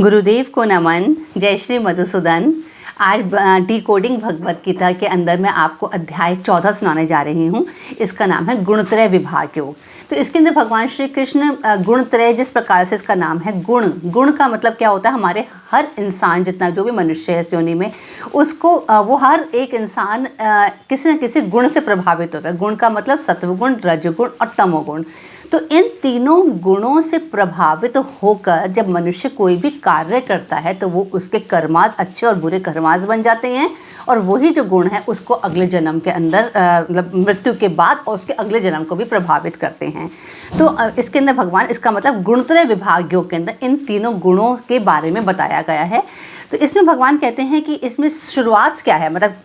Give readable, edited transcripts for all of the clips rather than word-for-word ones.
गुरुदेव को नमन। जय श्री मधुसूदन। आज डिकोडिंग भगवत गीता के अंदर मैं आपको अध्याय 14 सुनाने जा रही हूँ। इसका नाम है गुणत्रय विभाग योग। तो इसके अंदर भगवान श्री कृष्ण गुणत्रय, जिस प्रकार से इसका नाम है गुण का मतलब क्या होता है, हमारे हर इंसान जितना जो भी मनुष्य है इस योनि में, उसको वो हर एक इंसान किसी न किसी गुण से प्रभावित होता है। गुण का मतलब सत्वगुण, रजगुण और तमोगुण। तो इन तीनों गुणों से प्रभावित होकर जब मनुष्य कोई भी कार्य करता है तो वो उसके कर्मास अच्छे और बुरे कर्मास बन जाते हैं, और वही जो गुण है उसको अगले जन्म के अंदर मतलब मृत्यु के बाद और उसके अगले जन्म को भी प्रभावित करते हैं। तो इसके अंदर भगवान, इसका मतलब गुणत्रय विभाग योग के अंदर इन तीनों गुणों के बारे में बताया गया है। तो इसमें भगवान कहते हैं कि इसमें शुरुआत क्या है, मतलब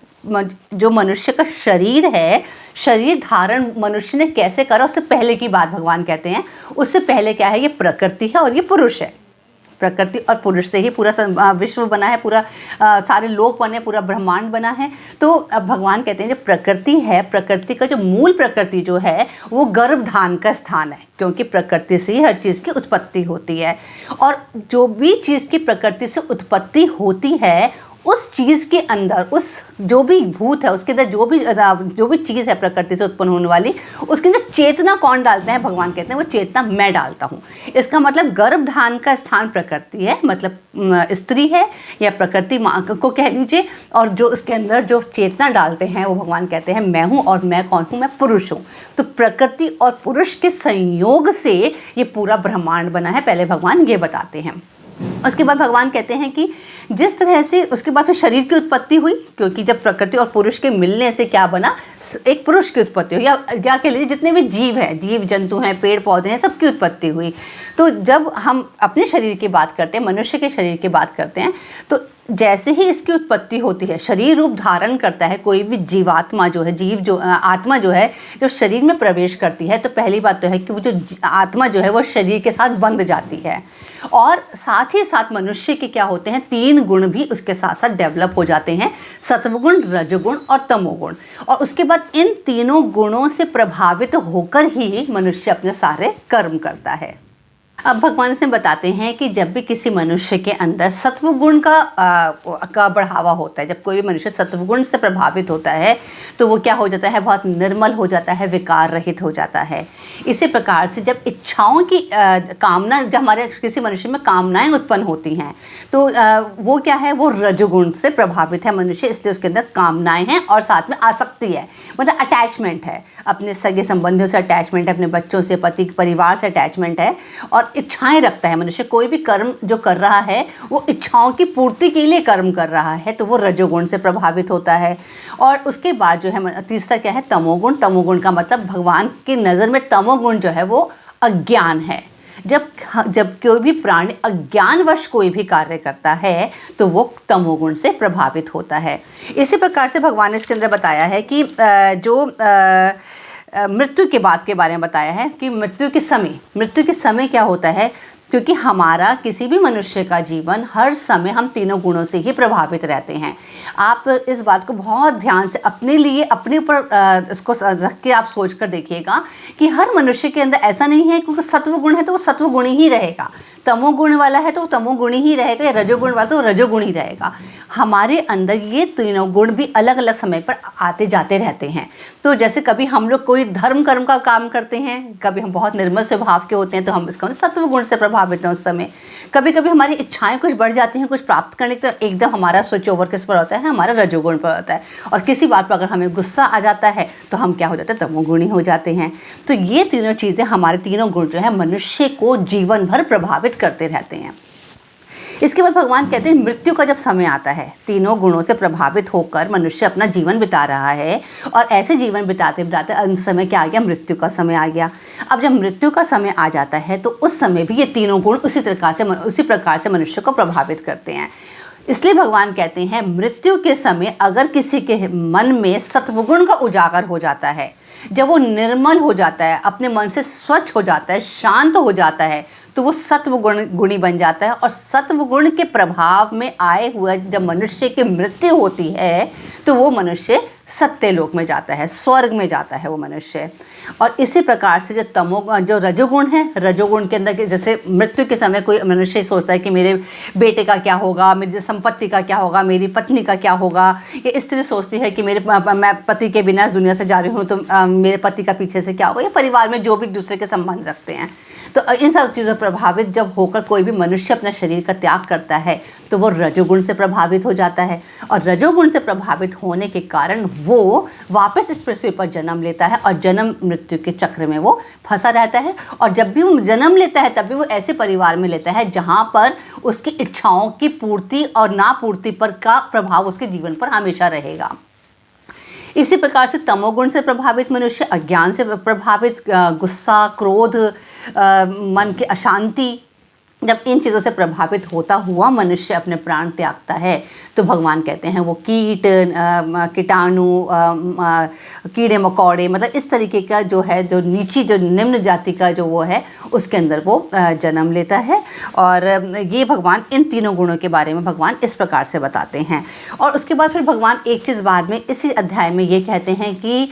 जो मनुष्य का शरीर है, शरीर धारण मनुष्य ने कैसे करा उससे पहले की बात भगवान कहते हैं। उससे पहले क्या है, ये प्रकृति है और ये पुरुष है। प्रकृति और पुरुष से ही पूरा विश्व बना है, पूरा सारे लोक बने, पूरा ब्रह्मांड बना है। तो अब भगवान कहते हैं जो प्रकृति है, प्रकृति का जो मूल प्रकृति जो है वो गर्भधान का स्थान है, क्योंकि प्रकृति से ही हर चीज़ की उत्पत्ति होती है। और जो भी चीज़ की प्रकृति से उत्पत्ति होती है उस चीज़ के अंदर, उस जो भी भूत है उसके अंदर जो भी चीज़ है प्रकृति से उत्पन्न होने वाली, उसके अंदर चेतना कौन डालते हैं, भगवान कहते हैं वो चेतना मैं डालता हूँ। इसका मतलब गर्भधान का स्थान प्रकृति है, मतलब स्त्री है या प्रकृति माँ को कह लीजिए, और जो उसके अंदर जो चेतना डालते हैं वो भगवान कहते हैं मैं हूँ। और मैं कौन हूँ, मैं पुरुष हूँ। तो प्रकृति और पुरुष के संयोग से ये पूरा ब्रह्मांड बना है, पहले भगवान ये बताते हैं। उसके बाद भगवान कहते हैं कि जिस तरह से उसके बाद फिर शरीर की उत्पत्ति हुई, क्योंकि जब प्रकृति और पुरुष के मिलने से क्या बना, एक पुरुष की उत्पत्ति हुई, या के लिए जितने भी जीव हैं, जीव जंतु हैं, पेड़ पौधे हैं, सबकी उत्पत्ति हुई। तो जब हम अपने शरीर की बात करते हैं, मनुष्य के शरीर की बात करते हैं, तो जैसे ही इसकी उत्पत्ति होती है, शरीर रूप धारण करता है कोई भी जीवात्मा जो है, आत्मा जो है जब शरीर में प्रवेश करती है, तो पहली बात तो है कि वो जो आत्मा जो है वो शरीर के साथ बंध जाती है। और साथ ही साथ मनुष्य के क्या होते हैं, 3 गुण भी उसके साथ साथ डेवलप हो जाते हैं, सत्वगुण, रजगुण और तमोगुण। और उसके बाद इन तीनों गुणों से प्रभावित होकर ही मनुष्य अपने सारे कर्म करता है। अब भगवान इसमें बताते हैं कि जब भी किसी मनुष्य के अंदर सत्वगुण का बढ़ावा होता है, जब कोई भी मनुष्य सत्वगुण से प्रभावित होता है तो वो क्या हो जाता है, बहुत निर्मल हो जाता है, विकार रहित हो जाता है। इसी प्रकार से जब इच्छाओं की कामना, जब हमारे किसी मनुष्य में कामनाएं उत्पन्न होती हैं तो वो क्या है, वो रजोगुण से प्रभावित है मनुष्य, इसलिए उसके अंदर कामनाएं हैं और साथ में आसक्ति है, मतलब अटैचमेंट है, अपने सगे संबंधियों से अटैचमेंट है, अपने बच्चों से, पति परिवार से अटैचमेंट है, और इच्छाएं रखता है मनुष्य। कोई भी कर्म जो कर रहा है वो इच्छाओं की पूर्ति के लिए कर्म कर रहा है, तो वो रजोगुण से प्रभावित होता है। और उसके बाद जो है तीसरा क्या है, तमोगुण। तमोगुण का मतलब भगवान की नज़र में तमोगुण जो है वो अज्ञान है। जब कोई भी प्राणी अज्ञानवश कोई भी कार्य करता है तो वो तमोगुण से प्रभावित होता है। इसी प्रकार से भगवान ने इसके अंदर बताया है कि मृत्यु के बाद के बारे में बताया है कि मृत्यु के समय क्या होता है, क्योंकि हमारा किसी भी मनुष्य का जीवन हर समय हम तीनों गुणों से ही प्रभावित रहते हैं। आप इस बात को बहुत ध्यान से अपने लिए, अपने ऊपर इसको रख के आप सोच कर देखिएगा कि हर मनुष्य के अंदर ऐसा नहीं है क्योंकि सत्वगुण है तो वो सत्वगुणी ही रहेगा, तमोगुण वाला है तो वो तमोगुणी ही रहेगा, या रजोगुण वाला तो रजोगुण ही रहेगा। हमारे अंदर ये तीनों गुण भी अलग अलग समय पर आते जाते रहते हैं। तो जैसे कभी हम लोग कोई धर्म कर्म का काम करते हैं, कभी हम बहुत निर्मल स्वभाव के होते हैं तो हम इसका सत्वगुण से प्रभावित हैं उस समय। कभी कभी हमारी इच्छाएं कुछ बढ़ जाती हैं कुछ प्राप्त करने की, तो एकदम हमारा स्विच ओवर किस पर होता है, हमारा रजोगुण पर होता है। और किसी बात पर अगर हमें गुस्सा आ जाता है तो हम क्या हो जाते हैं, तमोगुणी हो जाते हैं। तो ये तीनों चीज़ें, हमारे तीनों गुण जो है मनुष्य को जीवन भर प्रभावित करते रहते हैं। इसके बाद भगवान कहते हैं मृत्यु का जब समय आता है, तीनों गुणों से प्रभावित होकर मनुष्य अपना जीवन बिता रहा है, और ऐसे जीवन बिताते बिताते अंत समय क्या आ गया, मृत्यु का समय आ गया। अब जब मृत्यु का समय आ जाता है तो उस समय भी ये तीनों गुण उसी प्रकार से मनुष्य को प्रभावित करते हैं। इसलिए भगवान कहते हैं मृत्यु के समय अगर किसी के मन में सत्वगुण का उजागर हो जाता है, जब वो निर्मल हो जाता है, अपने मन से स्वच्छ हो जाता है, शांत हो जाता है, तो वो गुणी बन जाता है। और सत्वगुण के प्रभाव में आए हुए जब मनुष्य की मृत्यु होती है तो वो मनुष्य सत्य लोक में जाता है, स्वर्ग में जाता है वो मनुष्य। और इसी प्रकार से जो रजोगुण है, रजोगुण के अंदर जैसे मृत्यु के समय कोई मनुष्य सोचता है कि मेरे बेटे का क्या होगा, मेरी संपत्ति का क्या होगा, मेरी पत्नी का क्या होगा, या स्त्री सोचती है कि मैं पति के बिना दुनिया से जा रही हूँ तो मेरे पति का पीछे से क्या होगा, या परिवार में जो भी एक दूसरे के संबंध रखते हैं। तो इन सब चीज़ों प्रभावित जब होकर कोई भी मनुष्य अपना शरीर का त्याग करता है तो वो रजोगुण से प्रभावित हो जाता है, और रजोगुण से प्रभावित होने के कारण वो वापस इस पृथ्वी पर जन्म लेता है, और जन्म मृत्यु के चक्र में वो फंसा रहता है। और जब भी वो जन्म लेता है तब भी वो ऐसे परिवार में लेता है जहाँ पर उसकी इच्छाओं की पूर्ति और नापूर्ति पर का प्रभाव उसके जीवन पर हमेशा रहेगा। इसी प्रकार से तमोगुण से प्रभावित मनुष्य, अज्ञान से प्रभावित, गुस्सा, क्रोध, मन की अशांति, जब इन चीज़ों से प्रभावित होता हुआ मनुष्य अपने प्राण त्यागता है तो भगवान कहते हैं वो कीटाणु, कीड़े मकोड़े, मतलब इस तरीके का जो है, जो नीची जो निम्न जाति का जो वो है उसके अंदर वो जन्म लेता है। और ये भगवान इन तीनों गुणों के बारे में भगवान इस प्रकार से बताते हैं। और उसके बाद फिर भगवान एक चीज़ बाद में इसी अध्याय में ये कहते हैं कि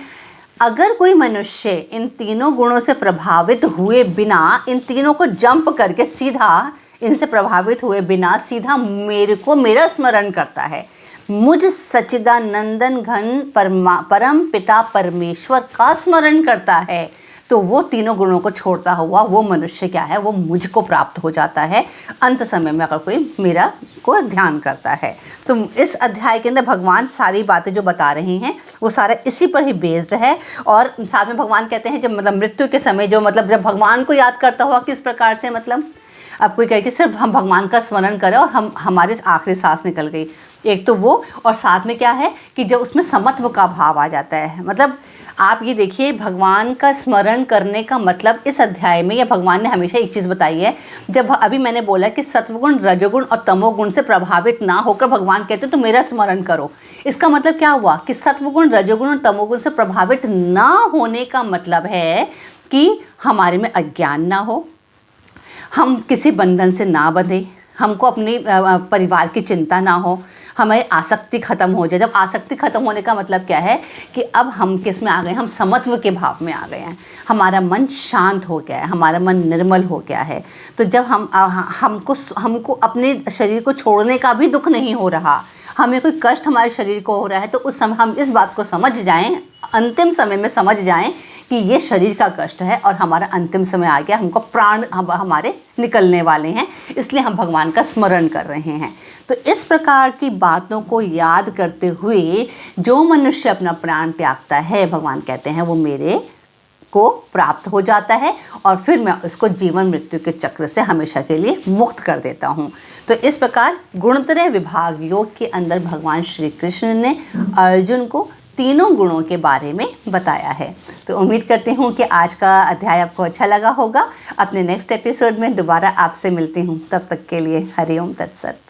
अगर कोई मनुष्य इन तीनों गुणों से प्रभावित हुए बिना, इन तीनों को जंप करके सीधा इनसे प्रभावित हुए बिना सीधा मेरा स्मरण करता है, मुझ सच्चिदानंदन घन परम पिता परमेश्वर का स्मरण करता है, तो वो तीनों गुणों को छोड़ता हुआ वो मनुष्य क्या है, वो मुझको प्राप्त हो जाता है अंत समय में, अगर कोई मेरा को ध्यान करता है। तो इस अध्याय के अंदर भगवान सारी बातें जो बता रहे हैं वो सारा इसी पर ही बेस्ड है। और साथ में भगवान कहते हैं जब मतलब मृत्यु के समय जो मतलब जब भगवान को याद करता हुआ किस प्रकार से, मतलब अब कोई कहे कि सिर्फ हम भगवान का स्मरण करें और हमारे आखिरी सांस निकल गई, एक तो वो, और साथ में क्या है कि जब उसमें समत्व का भाव आ जाता है। मतलब आप ये देखिए, भगवान का स्मरण करने का मतलब इस अध्याय में, या भगवान ने हमेशा एक चीज़ बताई है, जब अभी मैंने बोला कि सत्वगुण, रजोगुण और तमोगुण से प्रभावित ना होकर भगवान कहते तो मेरा स्मरण करो, इसका मतलब क्या हुआ कि सत्वगुण, रजोगुण और तमोगुण से प्रभावित ना होने का मतलब है कि हमारे में अज्ञान ना हो, हम किसी बंधन से ना बंधे, हमको अपने परिवार की चिंता ना हो, हमें आसक्ति ख़त्म हो जाए। जब आसक्ति ख़त्म होने का मतलब क्या है कि अब हम किस में आ गए, हम समत्व के भाव में आ गए हैं, हमारा मन शांत हो गया है, हमारा मन निर्मल हो गया है। तो जब हमको अपने शरीर को छोड़ने का भी दुख नहीं हो रहा, हमें कोई कष्ट हमारे शरीर को हो रहा है, तो उस समय हम इस बात को समझ जाएं, अंतिम समय में समझ जाएं कि ये शरीर का कष्ट है और हमारा अंतिम समय आ गया, हमको प्राण हमारे निकलने वाले हैं, इसलिए हम भगवान का स्मरण कर रहे हैं। तो इस प्रकार की बातों को याद करते हुए जो मनुष्य अपना प्राण त्यागता है, भगवान कहते हैं वो मेरे को प्राप्त हो जाता है, और फिर मैं उसको जीवन मृत्यु के चक्र से हमेशा के लिए मुक्त कर देता हूँ। तो इस प्रकार गुणत्रय विभाग योग के अंदर भगवान श्री कृष्ण ने अर्जुन को तीनों गुणों के बारे में बताया है। तो उम्मीद करती हूँ कि आज का अध्याय आपको अच्छा लगा होगा। अपने नेक्स्ट एपिसोड में दोबारा आपसे मिलती हूँ, तब तक के लिए हरि ओम तत्सत।